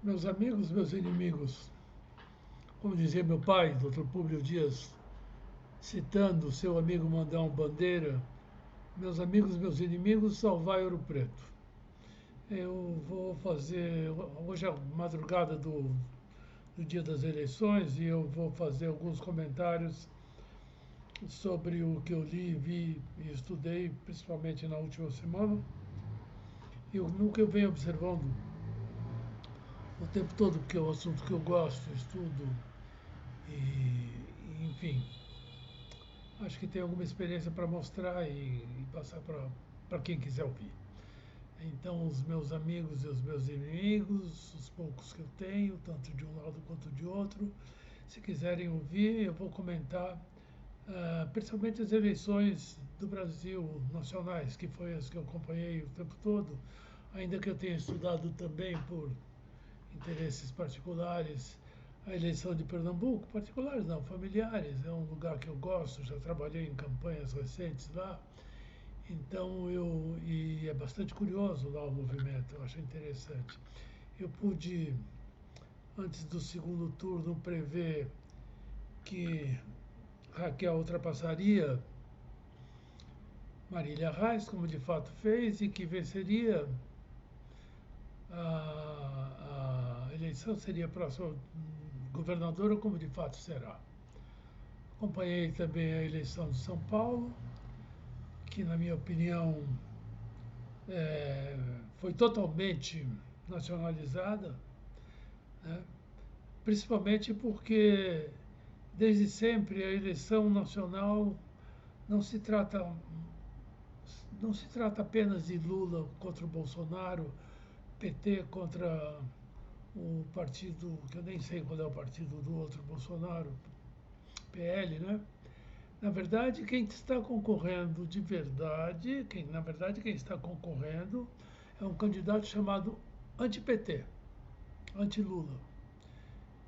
Meus amigos, meus inimigos, como dizia meu pai, Dr. Públio Dias, citando o seu amigo Mandão Bandeira, meus amigos, meus inimigos, salvai Ouro Preto. Eu vou fazer, hoje é a madrugada do dia das eleições e eu vou fazer alguns comentários sobre o que eu li, vi e estudei, principalmente na última semana, e o que eu venho observando o tempo todo, porque é um assunto que eu gosto, estudo enfim, acho que tem alguma experiência para mostrar e passar para quem quiser ouvir. Então, os meus amigos e os meus inimigos, os poucos que eu tenho, tanto de um lado quanto de outro, se quiserem ouvir, eu vou comentar principalmente as eleições do Brasil nacionais, que foi as que eu acompanhei o tempo todo, ainda que eu tenha estudado também por interesses particulares a eleição de Pernambuco, particulares não, familiares, é um lugar que eu gosto, já trabalhei em campanhas recentes lá, então e é bastante curioso lá o movimento, eu acho interessante. Eu pude, antes do segundo turno, prever que Raquel ultrapassaria Marília Reis, como de fato fez, e que venceria a eleição, seria a próxima governadora, como de fato será. Acompanhei também a eleição de São Paulo, que, na minha opinião, foi totalmente nacionalizada, né? Principalmente porque, desde sempre, a eleição nacional não se trata, não se trata apenas de Lula contra o Bolsonaro, PT contra o partido, que eu nem sei qual é o partido do outro Bolsonaro, PL, né? Na verdade, quem está concorrendo de verdade, na verdade, quem está concorrendo é um candidato chamado anti-PT, anti-Lula.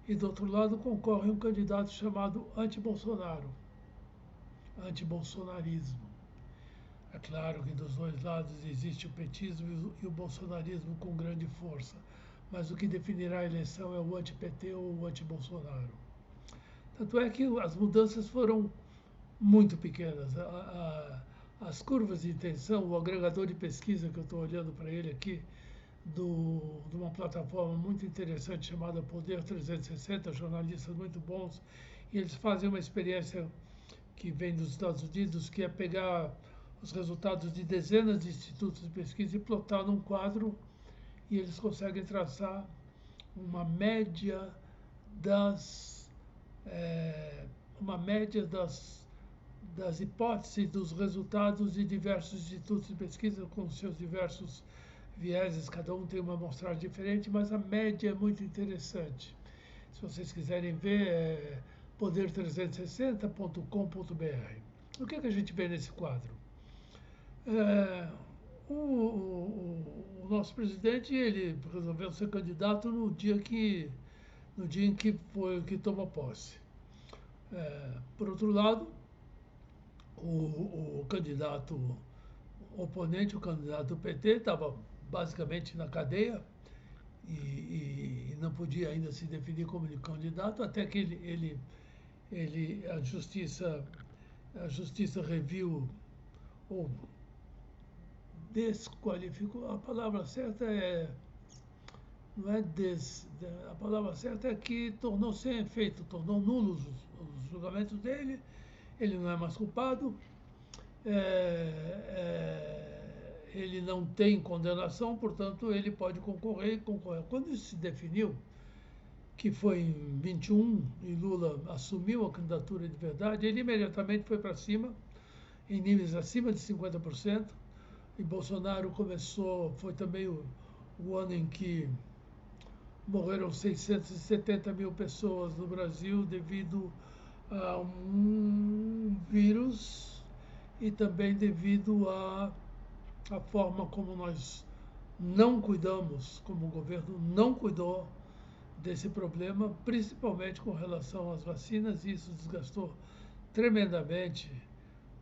E do outro lado concorre um candidato chamado anti-Bolsonaro, anti-bolsonarismo. É claro que dos dois lados existe o petismo e o bolsonarismo com grande força, mas o que definirá a eleição é o anti-PT ou o anti-Bolsonaro. Tanto é que as mudanças foram muito pequenas. As curvas de intenção, o agregador de pesquisa que eu estou olhando para ele aqui, de uma plataforma muito interessante chamada Poder 360, jornalistas muito bons, e eles fazem uma experiência que vem dos Estados Unidos, que é pegar os resultados de dezenas de institutos de pesquisa e plotar num quadro, e eles conseguem traçar uma média das uma média das hipóteses dos resultados de diversos institutos de pesquisa com seus diversos vieses, cada um tem uma amostragem diferente, mas a média é muito interessante. Se vocês quiserem ver, é poder360.com.br. O que é que a gente vê nesse quadro? É, o nosso presidente, ele resolveu ser candidato no dia em que foi que tomou posse. Por outro lado, o candidato oponente, o candidato do PT, estava basicamente na cadeia e não podia ainda se definir como candidato, até que a justiça reviu ou desqualificou. A palavra certa é não é a palavra certa é que tornou sem efeito, tornou nulos os julgamentos dele. Ele não é mais culpado. Ele não tem condenação, portanto, ele pode concorrer e concorrer. Quando isso se definiu, que foi em 21, e Lula assumiu a candidatura de verdade, ele imediatamente foi para cima, em níveis acima de 50%, e Bolsonaro começou, foi também o ano em que morreram 670 mil pessoas no Brasil devido a um vírus e também devido à forma como nós não cuidamos, como o governo não cuidou desse problema, principalmente com relação às vacinas, e isso desgastou tremendamente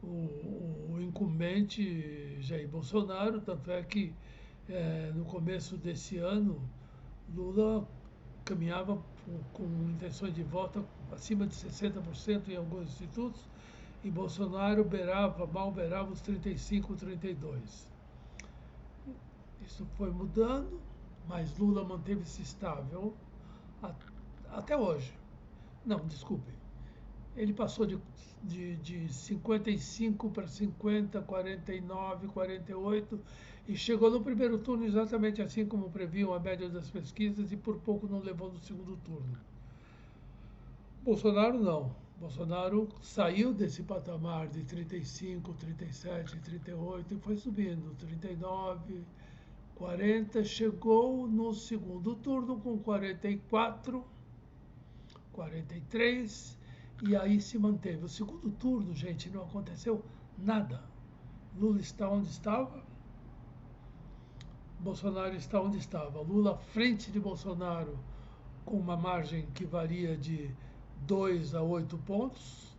o incumbente Jair Bolsonaro, tanto é que no começo desse ano Lula caminhava com intenções de volta acima de 60% em alguns institutos, e Bolsonaro mal beirava os 35, 32. Isso foi mudando, mas Lula manteve-se estável até hoje. Não, desculpe. Ele passou de 55 para 50, 49, 48 e chegou no primeiro turno exatamente assim como previam a média das pesquisas e por pouco não levou no segundo turno. Bolsonaro não. Bolsonaro saiu desse patamar de 35, 37, 38 e foi subindo, 39, 40, chegou no segundo turno com 44, 43 e aí se manteve. O segundo turno, gente, não aconteceu nada. Lula está onde estava, Bolsonaro está onde estava. Lula à frente de Bolsonaro com uma margem que varia de 2 a 8 pontos,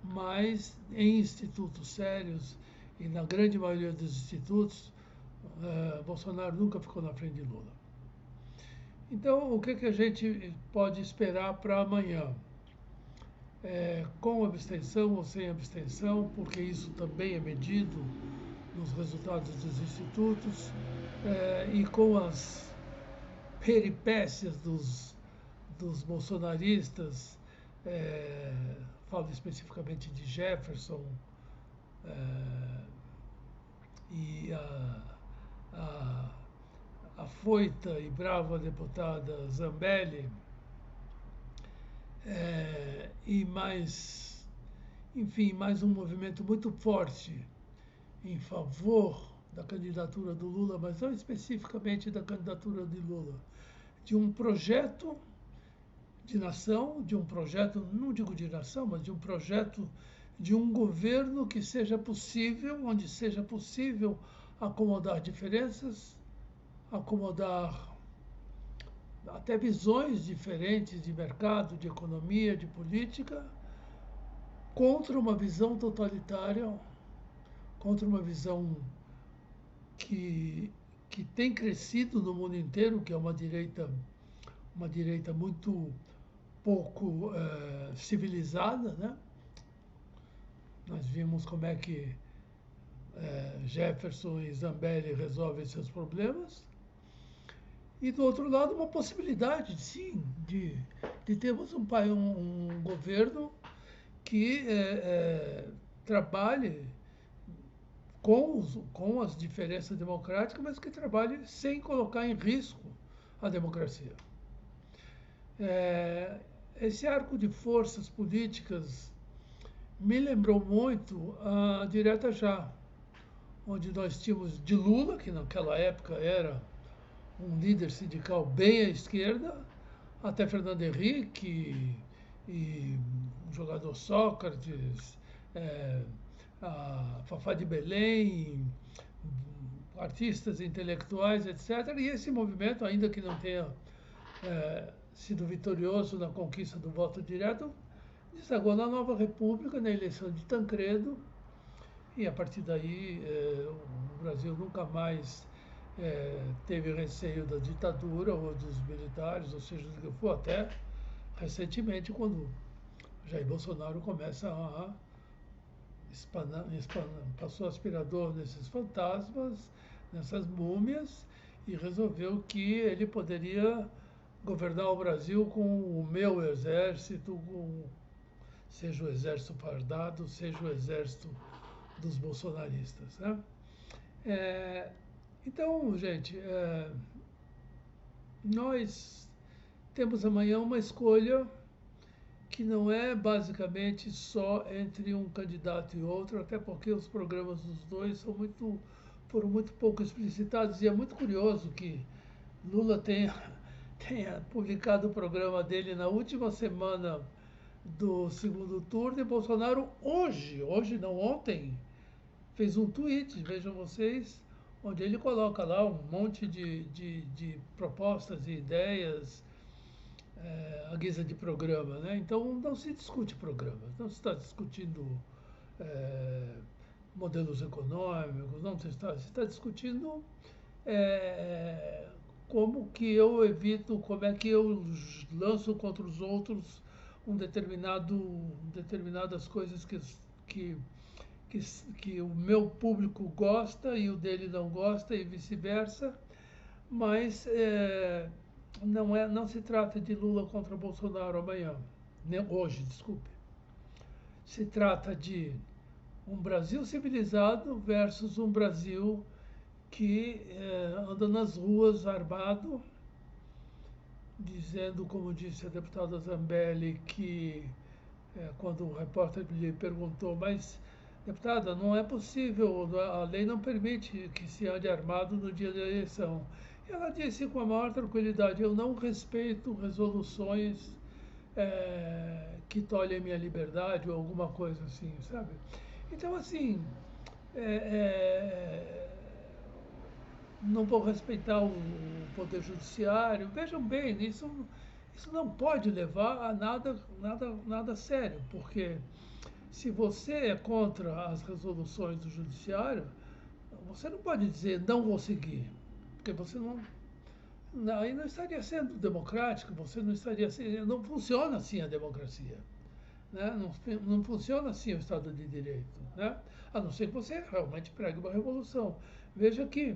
mas em institutos sérios e na grande maioria dos institutos, Bolsonaro nunca ficou na frente de Lula. Então, o que a gente pode esperar para amanhã? Com abstenção ou sem abstenção, porque isso também é medido nos resultados dos institutos, e com as peripécias dos bolsonaristas, falo especificamente de Jefferson e a foita e brava deputada Zambelli, e mais, enfim, mais um movimento muito forte em favor da candidatura do Lula, mas não especificamente da candidatura de Lula, de um projeto de nação, de um projeto, não digo de nação, mas de um projeto de um governo que seja possível, onde seja possível acomodar diferenças, acomodar até visões diferentes de mercado, de economia, de política, contra uma visão totalitária, contra uma visão que tem crescido no mundo inteiro, que é uma direita muito pouco civilizada, né? Nós vimos como é que Jefferson e Zambelli resolvem seus problemas. E, do outro lado, uma possibilidade, sim, de termos um governo que trabalhe com as diferenças democráticas, mas que trabalhe sem colocar em risco a democracia. Esse arco de forças políticas me lembrou muito a Direta Já, onde nós tínhamos de Lula, que naquela época era um líder sindical bem à esquerda, até Fernando Henrique e o jogador Sócrates, a Fafá de Belém, artistas intelectuais, etc. E esse movimento, ainda que não tenha sido vitorioso na conquista do voto direto, desagou na Nova República, na eleição de Tancredo, e a partir daí o Brasil nunca mais teve receio da ditadura ou dos militares, ou seja, do que for, até recentemente, quando Jair Bolsonaro começa a passou aspirador nesses fantasmas, nessas múmias, e resolveu que ele poderia governar o Brasil com o meu exército, seja o exército fardado, seja o exército dos bolsonaristas, né? Então, gente, nós temos amanhã uma escolha que não é basicamente só entre um candidato e outro, até porque os programas dos dois foram muito pouco explicitados, e é muito curioso que Lula tenha publicado o programa dele na última semana do segundo turno, e Bolsonaro hoje não ontem, fez um tweet, vejam vocês, onde ele coloca lá um monte de propostas e ideias à guisa de programa, né? Então não se discute programas, não se está discutindo modelos econômicos, não se está discutindo como que eu evito, como é que eu lanço contra os outros determinadas coisas que, que, que o meu público gosta e o dele não gosta e vice-versa, mas não se trata de Lula contra Bolsonaro amanhã, hoje, desculpe. Se trata de um Brasil civilizado versus um Brasil que anda nas ruas armado, dizendo, como disse a deputada Zambelli, que quando o repórter lhe perguntou, mas, deputada, não é possível, a lei não permite que se ande armado no dia da eleição. Ela disse com a maior tranquilidade, eu não respeito resoluções que tolhem minha liberdade ou alguma coisa assim, sabe? Então, assim, é, não vou respeitar o Poder Judiciário. Vejam bem, isso não pode levar a nada sério, porque se você é contra as resoluções do Judiciário, você não pode dizer não vou seguir, porque você aí não estaria sendo democrático, você não estaria não funciona assim a democracia. Né? Não funciona assim o Estado de Direito. Né? A não ser que você realmente pregue uma revolução. Veja que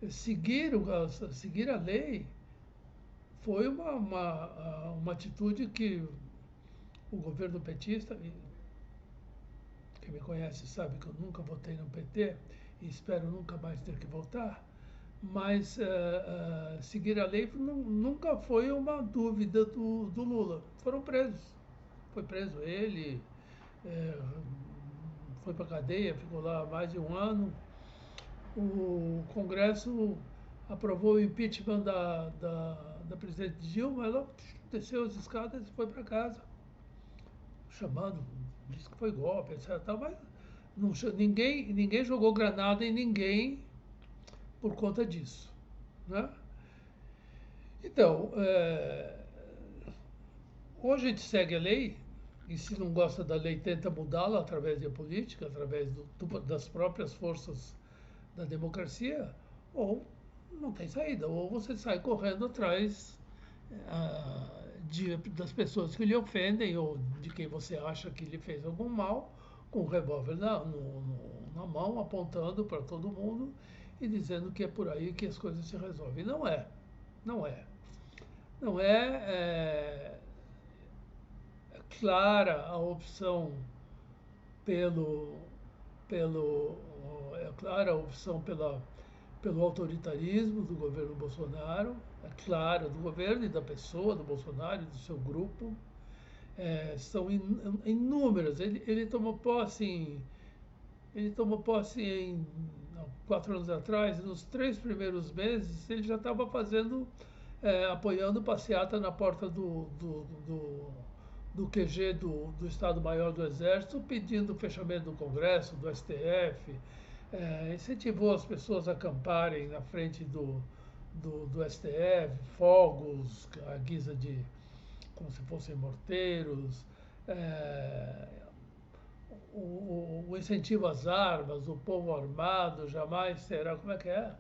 seguir a lei foi uma atitude que o governo petista, quem me conhece sabe que eu nunca votei no PT e espero nunca mais ter que votar, mas seguir a lei nunca foi uma dúvida do Lula. Foram presos. Foi preso ele, foi para a cadeia, ficou lá mais de um ano. O Congresso aprovou o impeachment da presidente Dilma, ela desceu as escadas e foi para casa, chamando, disse que foi golpe, etc. Mas ninguém jogou granada em ninguém por conta disso. Né? Então, hoje a gente segue a lei, e se não gosta da lei, tenta mudá-la através da política, através das próprias forças da democracia, ou não tem saída, ou você sai correndo atrás das pessoas que lhe ofendem ou de quem você acha que lhe fez algum mal, com o revólver na mão, apontando para todo mundo e dizendo que é por aí que as coisas se resolvem. Não é. Não é. Não é clara a opção pelo, é clara a opção pelo autoritarismo do governo Bolsonaro, é clara do governo e da pessoa, do Bolsonaro e do seu grupo. São inúmeras. Ele tomou posse em 4 anos atrás, e nos 3 primeiros meses ele já estava apoiando passeata na porta do QG do Estado-Maior do Exército, pedindo o fechamento do Congresso, do STF, incentivou as pessoas a acamparem na frente do STF, fogos à guisa de como se fossem morteiros, o incentivo às armas, o povo armado jamais será, como é que é?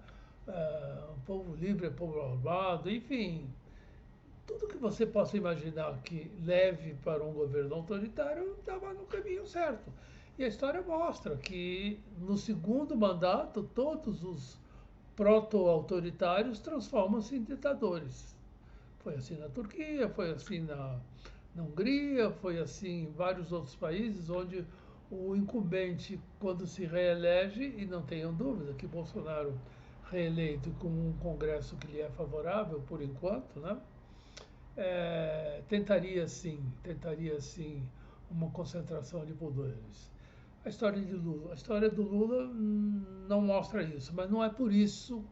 O povo livre é povo armado, enfim, tudo que você possa imaginar que leve para um governo autoritário estava no caminho certo. E a história mostra que no segundo mandato todos os proto-autoritários transformam-se em ditadores. Foi assim na Turquia, foi assim na Hungria, foi assim em vários outros países onde o incumbente, quando se reelege, e não tenham dúvida que Bolsonaro reeleito com um Congresso que lhe é favorável por enquanto, né? Tentaria sim uma concentração de poderes. A história do Lula não mostra isso, mas não é por isso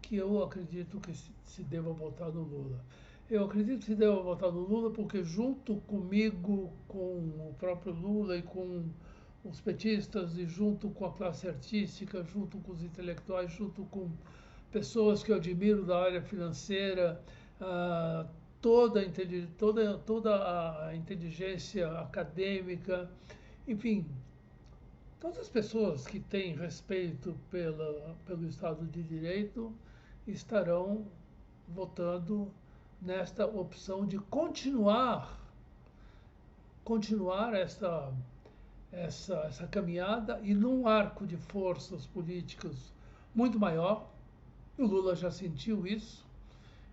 que eu acredito que se deva votar no Lula. Eu acredito que se deva votar no Lula porque junto comigo, com o próprio Lula e com os petistas e junto com a classe artística, junto com os intelectuais, junto com pessoas que eu admiro da área financeira, toda a inteligência acadêmica, enfim, todas as pessoas que têm respeito pelo Estado de Direito estarão votando nesta opção de continuar essa caminhada e num arco de forças políticas muito maior. E o Lula já sentiu isso.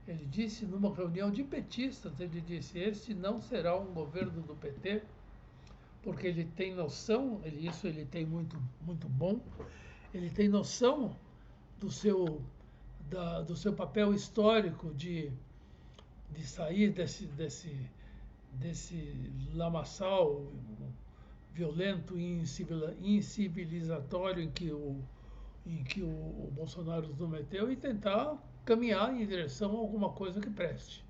Ele disse numa reunião de petistas, ele disse, este não será um governo do PT, porque ele tem noção, isso ele tem muito, muito bom, ele tem noção do seu, do seu papel histórico de sair desse lamaçal violento e incivilizatório em que o Bolsonaro nos meteu e tentar caminhar em direção a alguma coisa que preste.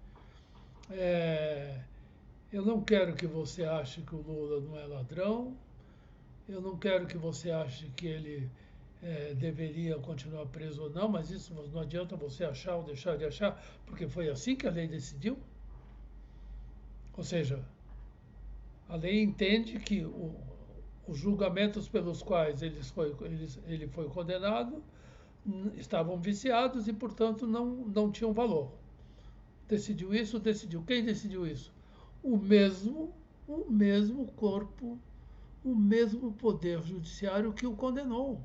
Eu não quero que você ache que o Lula não é ladrão, eu não quero que você ache que ele deveria continuar preso ou não, mas isso não adianta você achar ou deixar de achar, porque foi assim que a lei decidiu. Ou seja, a lei entende que os julgamentos pelos quais ele foi condenado estavam viciados e, portanto, não tinham valor. Decidiu isso, decidiu. Quem decidiu isso? O mesmo corpo, o mesmo poder judiciário que o condenou.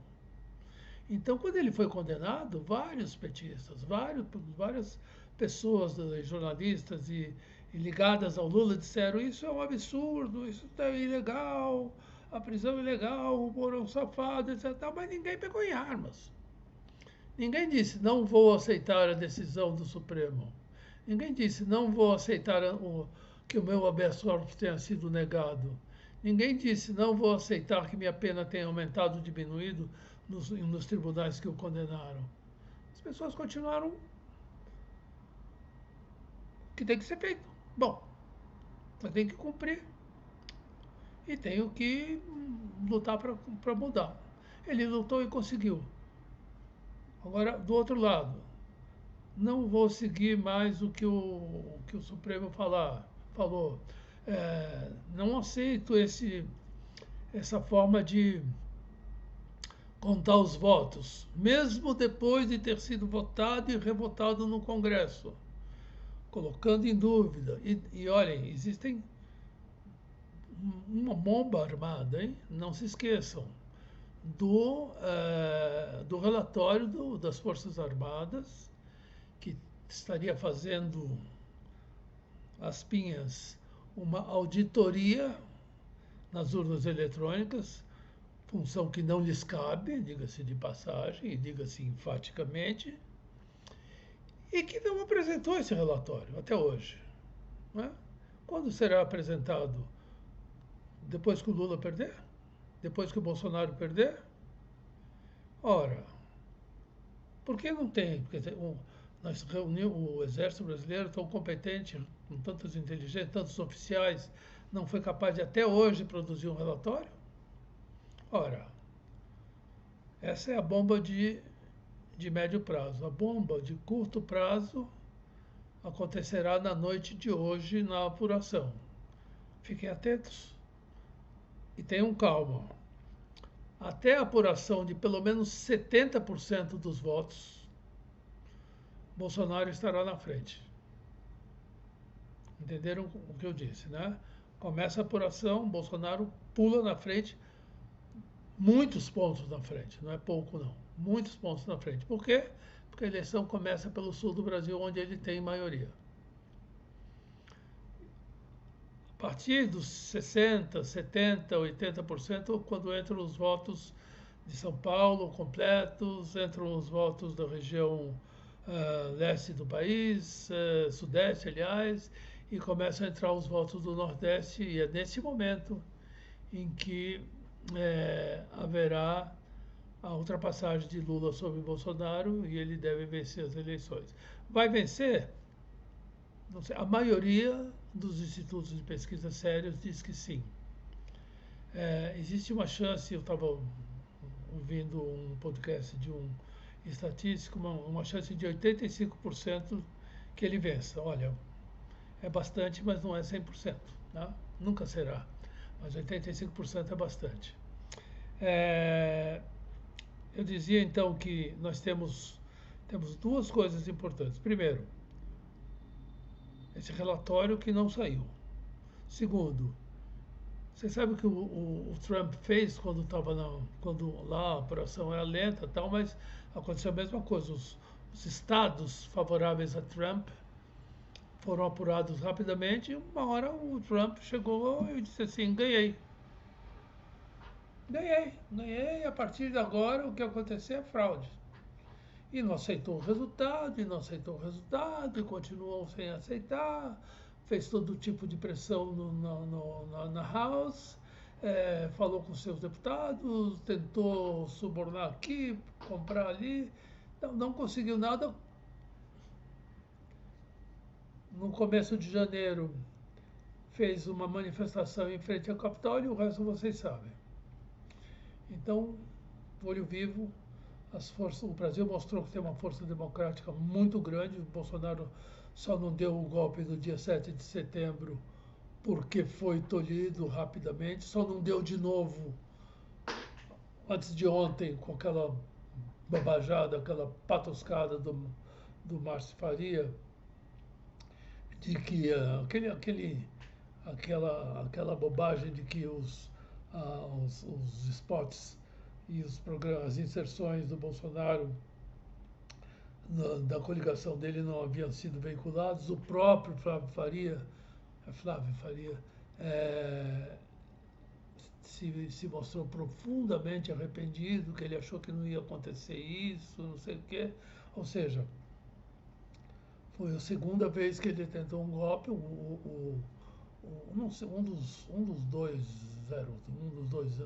Então, quando ele foi condenado, vários petistas, várias pessoas, jornalistas e ligadas ao Lula disseram isso é um absurdo, isso é ilegal, a prisão é ilegal, o Moro é um safado, etc. Mas ninguém pegou em armas. Ninguém disse não vou aceitar a decisão do Supremo. Ninguém disse não vou aceitar que o meu habeas corpus tenha sido negado. Ninguém disse não vou aceitar que minha pena tenha aumentado ou diminuído nos tribunais que o condenaram. As pessoas continuaram o que tem que ser feito. Bom, eu tenho que cumprir e tenho que lutar para mudar. Ele lutou e conseguiu. Agora, do outro lado, não vou seguir mais o que o Supremo falou. Não aceito essa forma de contar os votos, mesmo depois de ter sido votado e revotado no Congresso, colocando em dúvida. E olhem, existem uma bomba armada, hein? Não se esqueçam do relatório das Forças Armadas, que estaria fazendo aspas, uma auditoria nas urnas eletrônicas, função que não lhes cabe, diga-se de passagem, e diga-se enfaticamente, e que não apresentou esse relatório até hoje. Não é? Quando será apresentado? Depois que o Lula perder? Depois que o Bolsonaro perder? Ora, por que não tem? Porque nós reunimos o Exército Brasileiro tão competente, com tantos inteligentes, tantos oficiais, não foi capaz de até hoje produzir um relatório? Ora, essa é a bomba de médio prazo. A bomba de curto prazo acontecerá na noite de hoje na apuração. Fiquem atentos e tenham calma. Até a apuração de pelo menos 70% dos votos, Bolsonaro estará na frente. Entenderam o que eu disse, né? Começa a apuração, Bolsonaro pula na frente, muitos pontos na frente, não é pouco não, muitos pontos na frente. Por quê? Porque a eleição começa pelo sul do Brasil, onde ele tem maioria. A partir dos 60%, 70%, 80%, quando entram os votos de São Paulo completos, entram os votos da região leste do país, sudeste, aliás, e começam a entrar os votos do Nordeste, e é nesse momento em que haverá a ultrapassagem de Lula sobre Bolsonaro e ele deve vencer as eleições. Vai vencer? Não sei, a maioria dos institutos de pesquisa sérios diz que sim. Existe uma chance, eu estava ouvindo um podcast de um estatístico, uma chance de 85% que ele vença. Olha, é bastante, mas não é 100%. Tá? Nunca será. Mas 85% é bastante. Eu dizia, então, que nós temos duas coisas importantes. Primeiro, Esse relatório que não saiu. Segundo, você sabe o que o Trump fez quando lá a operação era lenta e tal, mas aconteceu a mesma coisa. Os estados favoráveis a Trump foram apurados rapidamente e uma hora o Trump chegou e disse assim, ganhei. Ganhei, a partir de agora o que acontecer é fraude. E não aceitou o resultado, e continuou sem aceitar, fez todo tipo de pressão na House, falou com seus deputados, tentou subornar aqui, comprar ali, não conseguiu nada. No começo de janeiro fez uma manifestação em frente ao Capitólio e o resto vocês sabem. Então, olho vivo, o Brasil mostrou que tem uma força democrática muito grande. O Bolsonaro só não deu o golpe no dia 7 de setembro porque foi tolhido rapidamente, só não deu de novo antes de ontem com aquela bobajada, aquela patuscada do Márcio Faria, de que aquela bobagem de que os spots e os programas, as inserções do Bolsonaro da coligação dele não haviam sido veiculados. O próprio Flávio Faria se mostrou profundamente arrependido, que ele achou que não ia acontecer isso, não sei o quê. Ou seja, foi a segunda vez que ele tentou um golpe. Um dos dois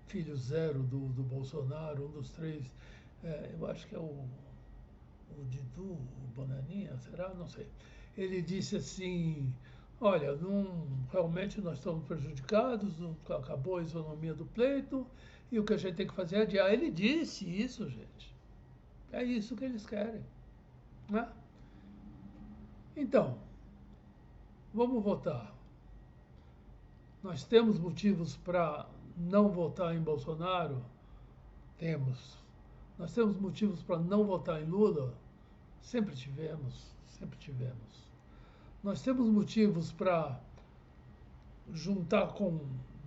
filhos zero do Bolsonaro, um dos três, eu acho que é o Didu, o Bananinha, será? Não sei. Ele disse assim, olha, realmente nós estamos prejudicados, acabou a isonomia do pleito, e o que a gente tem que fazer é adiar. Ele disse isso, gente. É isso que eles querem. Né? Então, vamos votar. Nós temos motivos para não votar em Bolsonaro? Temos. Nós temos motivos para não votar em Lula? Sempre tivemos, sempre tivemos. Nós temos motivos para juntar com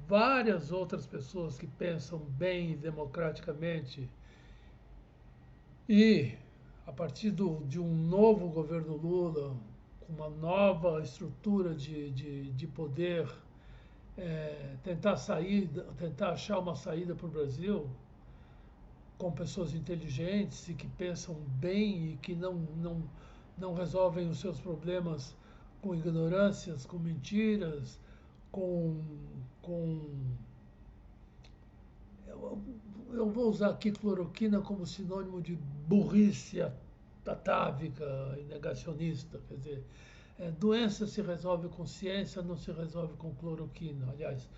várias outras pessoas que pensam bem e democraticamente e, a partir de um novo governo Lula, com uma nova estrutura de poder, tentar achar uma saída para o Brasil, com pessoas inteligentes e que pensam bem e que não resolvem os seus problemas com ignorâncias, com mentiras, eu vou usar aqui cloroquina como sinônimo de burrice atávica e negacionista. Quer dizer, doença se resolve com ciência, não se resolve com cloroquina. Aliás,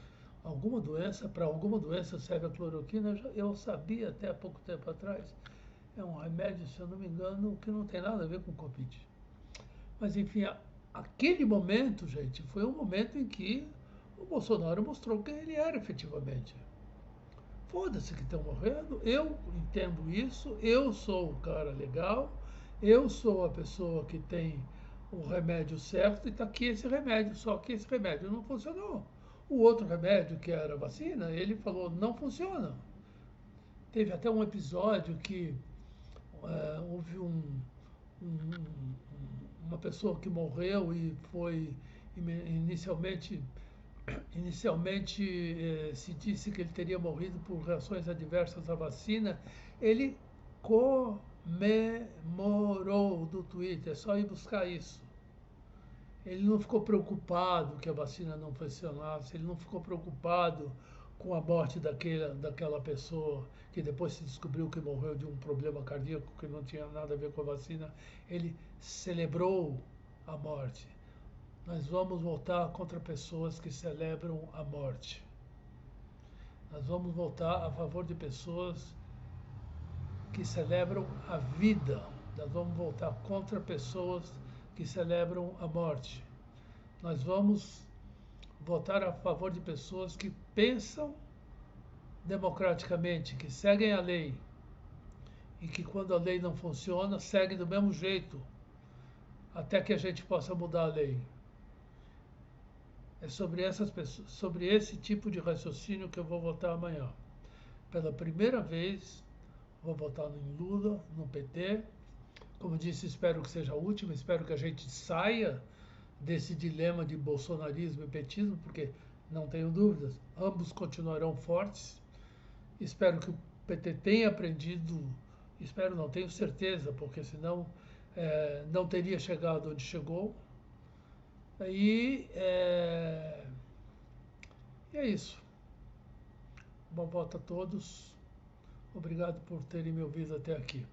para alguma doença serve a cloroquina, eu sabia até há pouco tempo atrás. É um remédio, se eu não me engano, que não tem nada a ver com Covid. Mas, enfim, aquele momento, gente, foi um momento em que o Bolsonaro mostrou quem ele era efetivamente. Foda-se que estão morrendo, eu entendo isso, eu sou o cara legal, eu sou a pessoa que tem o remédio certo e está aqui esse remédio, só que esse remédio não funcionou. O outro remédio, que era a vacina, ele falou, não funciona. Teve até um episódio que houve uma pessoa que morreu e foi inicialmente se disse que ele teria morrido por reações adversas à vacina. Ele comemorou do Twitter, é só ir buscar isso. Ele não ficou preocupado que a vacina não funcionasse, ele não ficou preocupado com a morte daquela pessoa que depois se descobriu que morreu de um problema cardíaco que não tinha nada a ver com a vacina. Ele celebrou a morte. Nós vamos voltar contra pessoas que celebram a morte. Nós vamos voltar a favor de pessoas que celebram a vida. Nós vamos voltar contra pessoas que celebram a morte. Nós vamos votar a favor de pessoas que pensam democraticamente, que seguem a lei e que, quando a lei não funciona, seguem do mesmo jeito. até que a gente possa mudar a lei. É sobre essas pessoas, sobre esse tipo de raciocínio que eu vou votar amanhã. Pela primeira vez, vou votar em Lula, no PT. Como disse, espero que seja a última, espero que a gente saia desse dilema de bolsonarismo e petismo, porque não tenho dúvidas, ambos continuarão fortes. Espero que o PT tenha aprendido, espero não, tenho certeza, porque senão não teria chegado onde chegou. E é isso. Bom voto a todos. Obrigado por terem me ouvido até aqui.